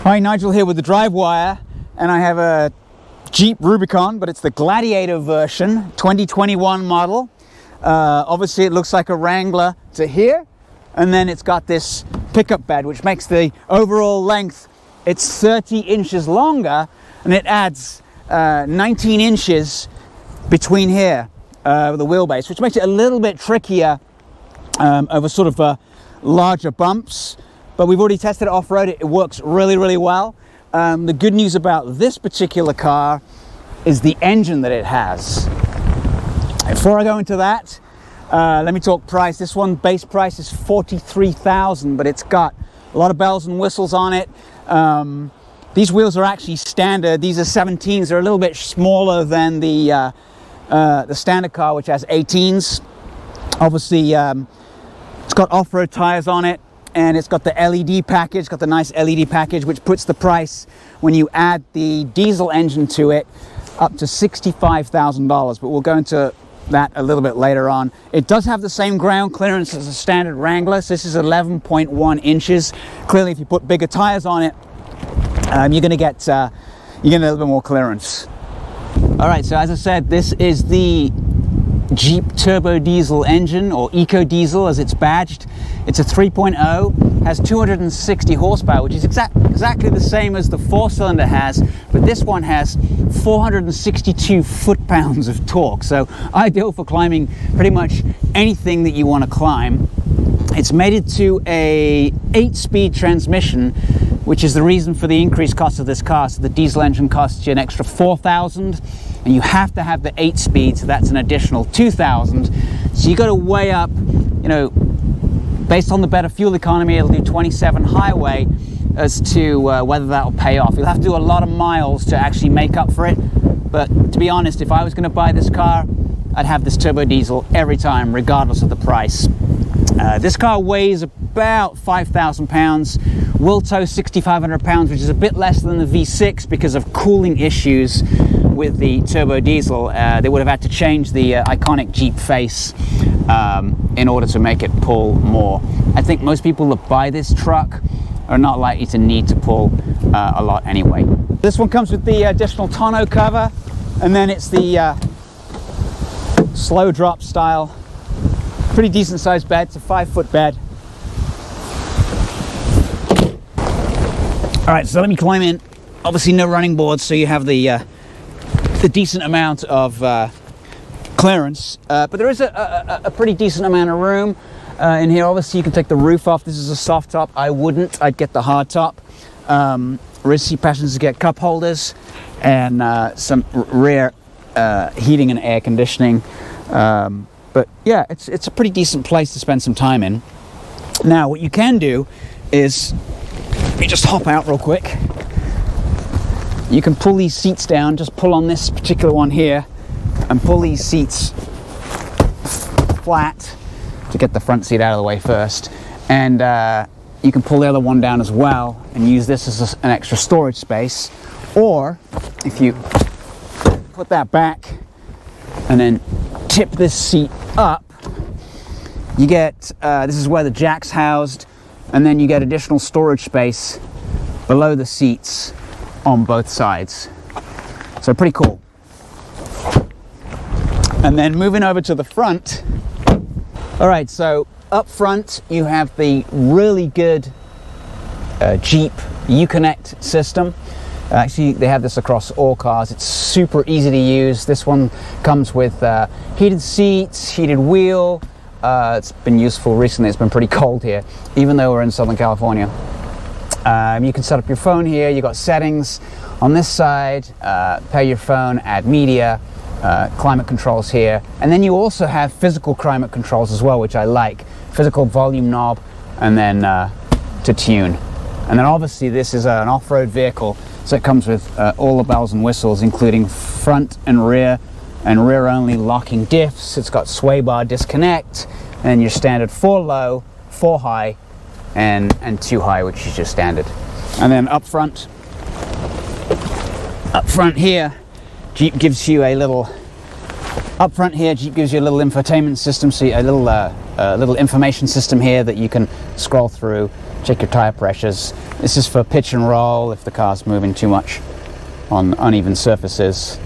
Hi, Nigel here with the drive wire, and I have a Jeep Rubicon, but it's the Gladiator version, 2021 model. Obviously it looks like a Wrangler to here, and then it's got this pickup bed which makes the overall length, it's 30 inches longer, and it adds 19 inches between here with the wheelbase, which makes it a little bit trickier over sort of larger bumps. But we've already tested it off-road. It works really, really well. The good news about this particular car is the engine that it has. Before I go into that, let me talk price. This one base price is $43,000, but it's got a lot of bells and whistles on it. These wheels are actually standard. These are 17s. They're a little bit smaller than the standard car, which has 18s. Obviously, it's got off-road tires on it. And it's got the LED package, got the nice LED package, which puts the price, when you add the diesel engine to it, up to $65,000. But we'll go into that a little bit later on. It does have the same ground clearance as a standard Wrangler. So this is 11.1 inches. Clearly, if you put bigger tires on it, you're going to get a little bit more clearance. All right, so as I said, this is the Jeep turbo diesel engine, or eco diesel as it's badged. It's a 3.0, has 260 horsepower, which is exactly the same as the 4-cylinder has, but this one has 462 foot-pounds of torque, so ideal for climbing pretty much anything that you want to climb. It's mated to a 8-speed transmission, which is the reason for the increased cost of this car. So the diesel engine costs you an extra $4,000, and you have to have the 8-speed, so that's an additional $2,000. So you got to weigh up, you know, based on the better fuel economy, it'll do 27 highway as to whether that'll pay off. You'll have to do a lot of miles to actually make up for it. But to be honest, if I was going to buy this car, I'd have this turbo diesel every time, regardless of the price. This car weighs about 5,000 pounds, will tow 6,500 pounds, which is a bit less than the V6 because of cooling issues with the turbo diesel. They would have had to change the iconic Jeep face in order to make it pull more. I think most people that buy this truck are not likely to need to pull a lot anyway. This one comes with the additional tonneau cover, and then it's the slow drop style. Pretty decent sized bed. It's a 5-foot bed. All right, so let me climb in. Obviously no running boards, so you have the decent amount of clearance, but there is a pretty decent amount of room in here. Obviously you can take the roof off. This is a soft top. I wouldn't. I'd get the hard top. Rear seat passengers get cup holders and some rear heating and air conditioning. But yeah, it's a pretty decent place to spend some time in. Now what you can do is, let me just hop out real quick. You can pull these seats down, just pull on this particular one here and pull these seats flat to get the front seat out of the way first. And you can pull the other one down as well and use this as an extra storage space. Or if you put that back and then tip this seat up, you get, this is where the jack's housed, and then you get additional storage space below the seats on both sides. So pretty cool. And then moving over to the front. All right, so up front you have the really good Jeep Uconnect system. Actually, they have this across all cars. It's super easy to use. This one comes with heated seats, heated wheel. It's been useful recently. It's been pretty cold here, even though we're in Southern California. You can set up your phone here. You've got settings on this side, pair your phone, add media, climate controls here. And then you also have physical climate controls as well, which I like. Physical volume knob, and then to tune. And then obviously this is an off-road vehicle, so it comes with all the bells and whistles, including front and rear only locking diffs. It's got sway bar disconnect, and your standard 4 low, 4 high, and 2 high, which is just standard. And then up front here, Jeep gives you a little infotainment system, so a little information system here that you can scroll through. check your tire pressures. This is for pitch and roll if the car's moving too much on uneven surfaces.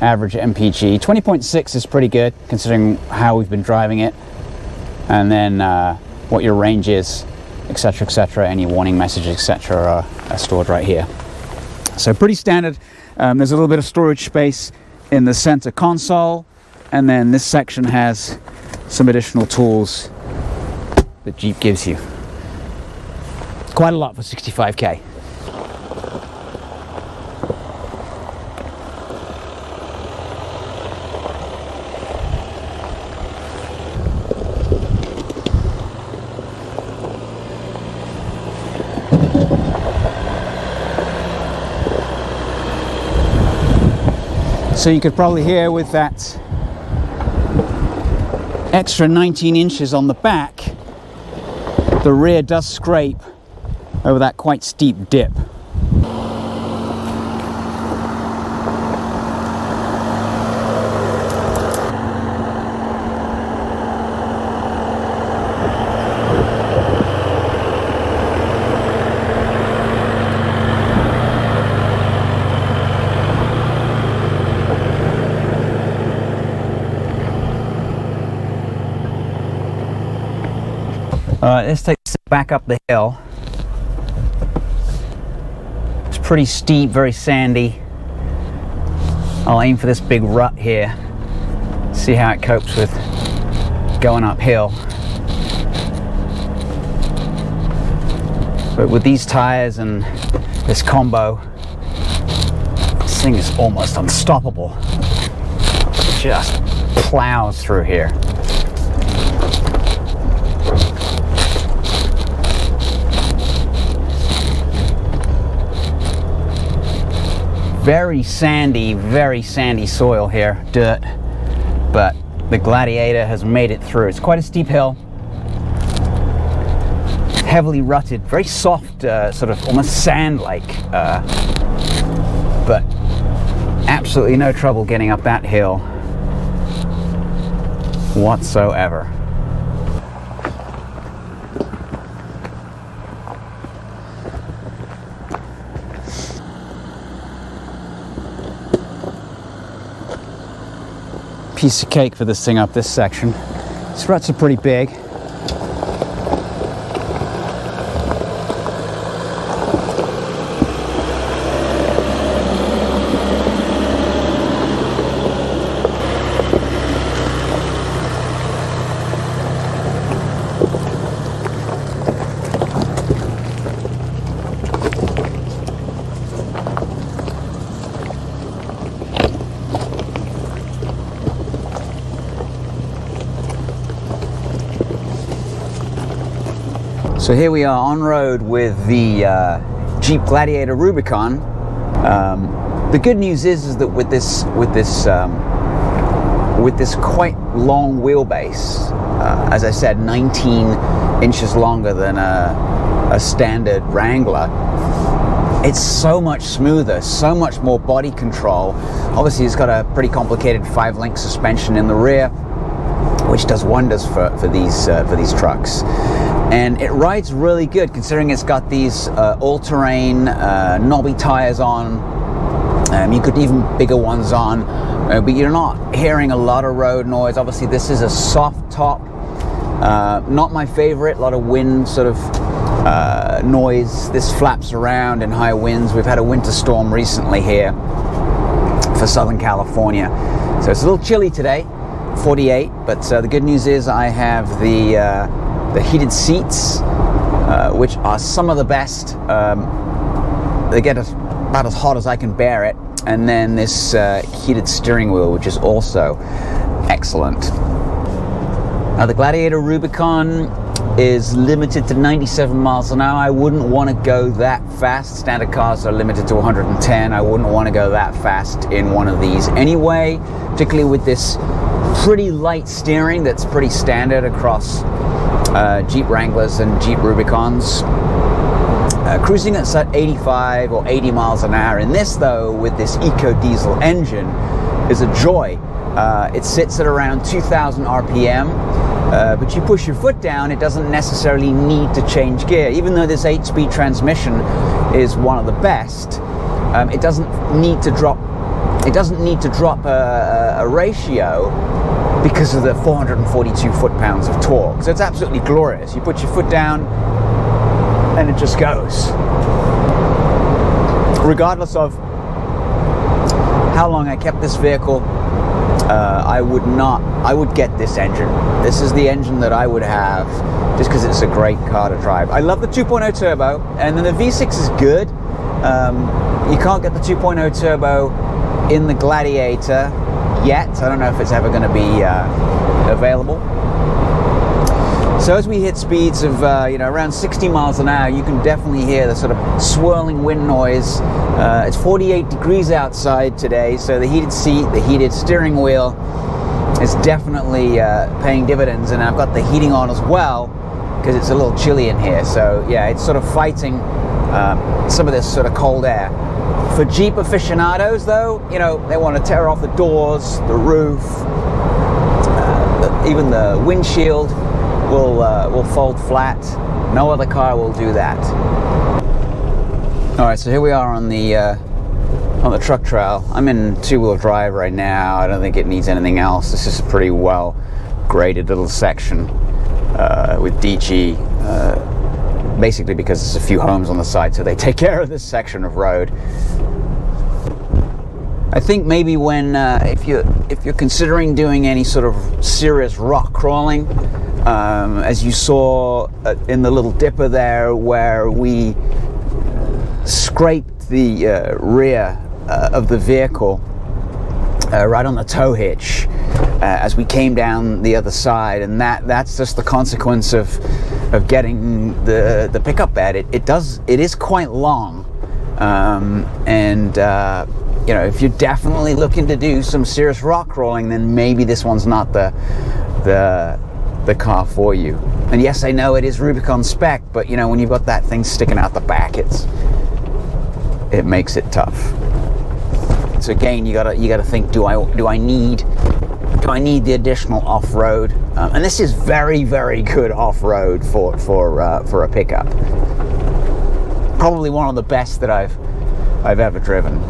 Average MPG 20.6 is pretty good considering how we've been driving it, and then what your range is, etc, etc. Any warning messages, etc. are stored right here. So pretty standard. There's a little bit of storage space in the center console, and then this section has some additional tools that Jeep gives you. Quite a lot for 65k. So you could probably hear with that extra 19 inches on the back, the rear does scrape over that quite steep dip. Let's take this back up the hill. It's pretty steep, very sandy. I'll aim for this big rut here, see how it copes with going uphill. But with these tires and this combo, this thing is almost unstoppable. It just plows through here. Very sandy soil here, dirt, but the Gladiator has made it through. It's quite a steep hill, heavily rutted, very soft, sort of almost sand-like, but absolutely no trouble getting up that hill whatsoever. Piece of cake for this thing up this section. These ruts are pretty big. So here we are on road with the Jeep Gladiator Rubicon. The good news is that with this quite long wheelbase, as I said, 19 inches longer than a standard Wrangler, it's so much smoother, so much more body control. Obviously, it's got a pretty complicated 5-link suspension in the rear, which does wonders for these trucks. And it rides really good considering it's got these all-terrain knobby tires on. You could even bigger ones on, but you're not hearing a lot of road noise. Obviously this is a soft top, not my favorite. A lot of wind sort of noise. This flaps around in high winds. We've had a winter storm recently here for Southern California, so it's a little chilly today, 48, but the good news is I have the heated seats, which are some of the best. They get about as hot as I can bear it, and then this heated steering wheel, which is also excellent. Now the Gladiator Rubicon is limited to 97 miles an hour. I wouldn't want to go that fast. Standard cars are limited to 110. I wouldn't want to go that fast in one of these anyway, particularly with this pretty light steering that's pretty standard across Jeep Wranglers and Jeep Rubicons. Cruising at 85 or 80 miles an hour in this, though, with this eco diesel engine, is a joy. It sits at around 2,000 RPM. but you push your foot down, it doesn't necessarily need to change gear. Even though this 8-speed transmission is one of the best, it doesn't need to drop. It doesn't need to drop a ratio because of the 442 foot-pounds of torque. So it's absolutely glorious. You put your foot down, and it just goes. Regardless of how long I kept this vehicle, I would get this engine. This is the engine that I would have just because it's a great car to drive. I love the 2.0 turbo, and then the V6 is good. You can't get the 2.0 turbo in the Gladiator yet. I don't know if it's ever going to be available. So as we hit speeds of around 60 miles an hour, you can definitely hear the sort of swirling wind noise. It's 48 degrees outside today, so the heated seat, the heated steering wheel is definitely paying dividends, and I've got the heating on as well because it's a little chilly in here. So yeah, it's sort of fighting some of this sort of cold air. For Jeep aficionados, though, they want to tear off the doors, the roof, even the windshield will fold flat. No other car will do that. All right, so here we are on the truck trail. I'm in 2-wheel drive right now. I don't think it needs anything else. This is a pretty well graded little section with DG, basically because there's a few homes on the side, so they take care of this section of road. I think maybe when if you're considering doing any sort of serious rock crawling, as you saw in the little dipper there, where we scraped the rear of the vehicle right on the tow hitch as we came down the other side, and that's just the consequence of getting the pickup bed. It is quite long, and if you're definitely looking to do some serious rock crawling, then maybe this one's not the car for you. And yes, I know it is Rubicon spec, but when you've got that thing sticking out the back, it makes it tough. So again, you gotta think: do I need the additional off-road? And this is very, very good off-road for a pickup. Probably one of the best that I've ever driven.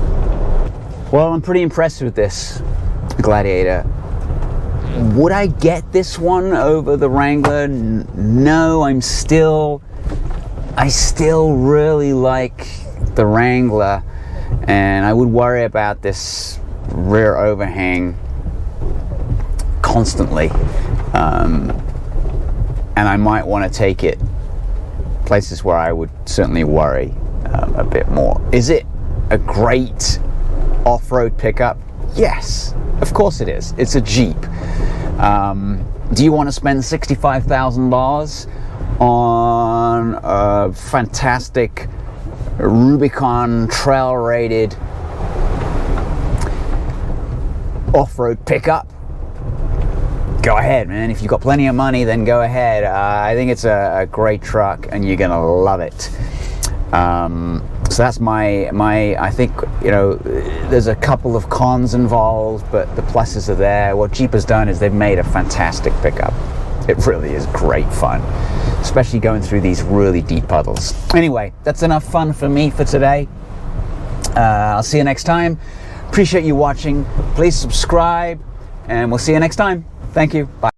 Well, I'm pretty impressed with this Gladiator. Would I get this one over the Wrangler? No, I still really like the Wrangler, and I would worry about this rear overhang constantly, and I might want to take it places where I would certainly worry a bit more. Is it a great off-road pickup? Yes, of course it is. It's a Jeep. Do you want to spend $65,000 on a fantastic Rubicon trail-rated off-road pickup? Go ahead, man. If you've got plenty of money, then go ahead. I think it's a great truck, and you're gonna love it. So that's my I think, there's a couple of cons involved, but the pluses are there. What Jeep has done is they've made a fantastic pickup. It really is great fun, especially going through these really deep puddles. Anyway, that's enough fun for me for today. I'll see you next time. Appreciate you watching. Please subscribe, and we'll see you next time. Thank you. Bye.